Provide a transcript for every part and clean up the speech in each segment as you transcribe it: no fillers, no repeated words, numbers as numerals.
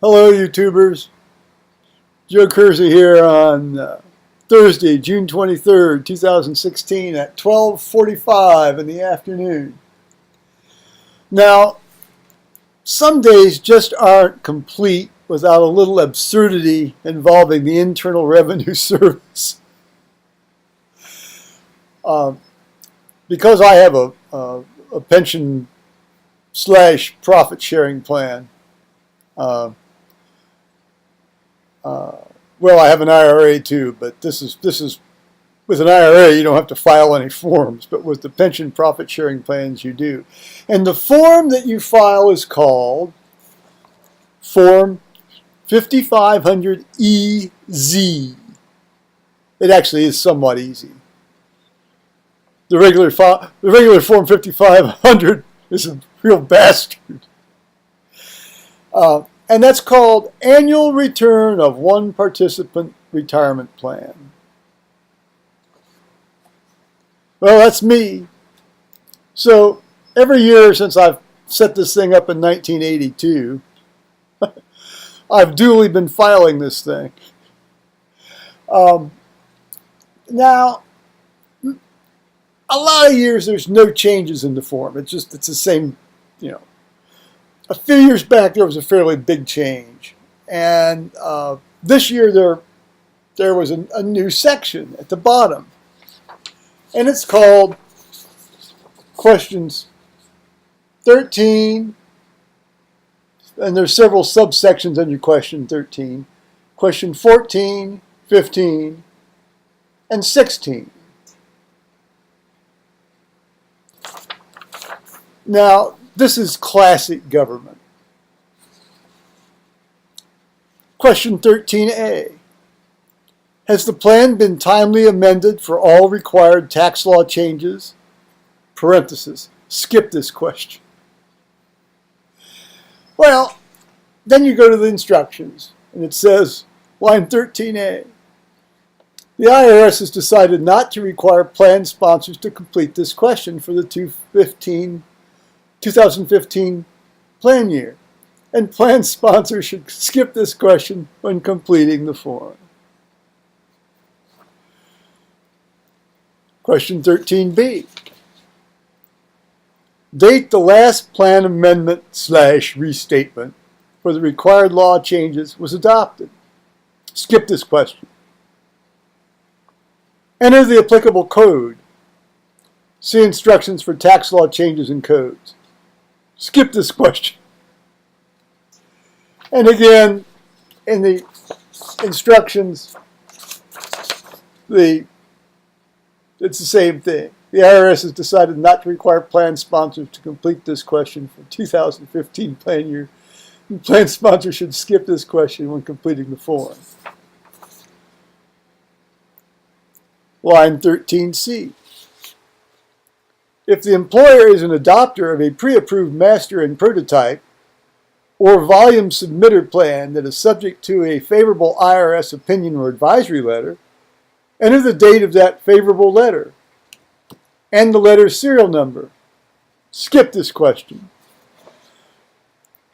Hello, YouTubers. Joe Kersey here on Thursday, June 23rd, 2016 at 12:45 in the afternoon. Now, some days just aren't complete without a little absurdity involving the Internal Revenue Service. Because I have a pension / profit sharing plan, well, I have an IRA too, but this is with an IRA you don't have to file any forms, but with the pension profit sharing plans you do. And the form that you file is called Form 5500EZ. It actually is somewhat easy. The regular Form 5500 is a real bastard. And that's called Annual Return of One Participant Retirement Plan. Well, that's me. So every year since I've set this thing up in 1982, I've duly been filing this thing. Now, a lot of years there's no changes in the form. It's the same, you know. A few years back, there was a fairly big change, and this year there was a new section at the bottom, and it's called Questions 13, and there's several subsections under Question 13, Question 14, 15, and 16. Now, this is classic government. Question 13A. Has the plan been timely amended for all required tax law changes? Parenthesis. Skip this question. Well, then you go to the instructions, and it says, line 13A. The IRS has decided not to require plan sponsors to complete this question for the 2015 plan year, and plan sponsors should skip this question when completing the form. Question 13B. Date the last plan amendment / restatement for the required law changes was adopted. Skip this question. Enter the applicable code. See instructions for tax law changes and codes. Skip this question. And again, in the instructions, it's the same thing. The IRS has decided not to require plan sponsors to complete this question for 2015 plan year. And plan sponsors should skip this question when completing the form. Line 13C. If the employer is an adopter of a pre-approved master and prototype or volume submitter plan that is subject to a favorable IRS opinion or advisory letter, enter the date of that favorable letter and the letter's serial number. Skip this question.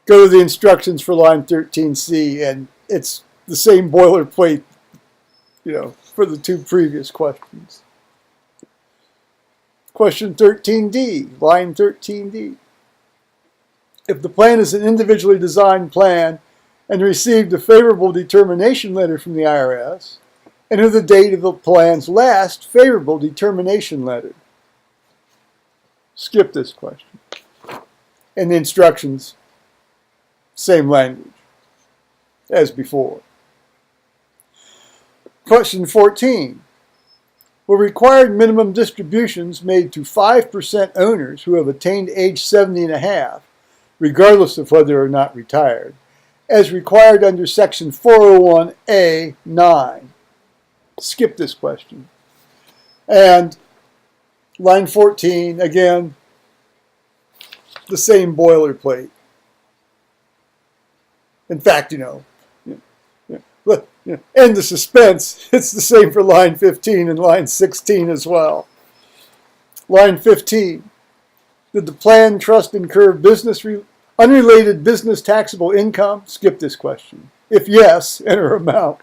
Go to the instructions for line 13C, and it's the same boilerplate, for the two previous questions. Question 13D, line 13D. If the plan is an individually designed plan and received a favorable determination letter from the IRS, enter the date of the plan's last favorable determination letter. Skip this question. And the instructions, same language as before. Question 14. Were required minimum distributions made to 5% owners who have attained age 70 and a half, regardless of whether or not retired, as required under Section 401A(9). Skip this question. And line 14, again, the same boilerplate. In fact, end the suspense. It's the same for line 15 and line 16 as well. Line 15. Did the plan, trust, incur business Unrelated business taxable income, skip this question. If yes, enter amount.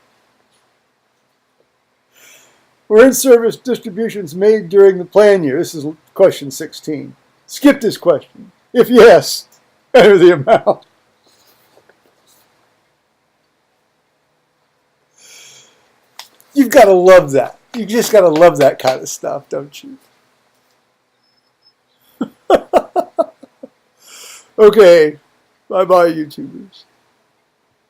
Were in-service distributions made during the plan year? This is question 16. Skip this question. If yes, enter the amount. You've got to love that. You just got to love that kind of stuff, don't you? Okay. Bye-bye, YouTubers.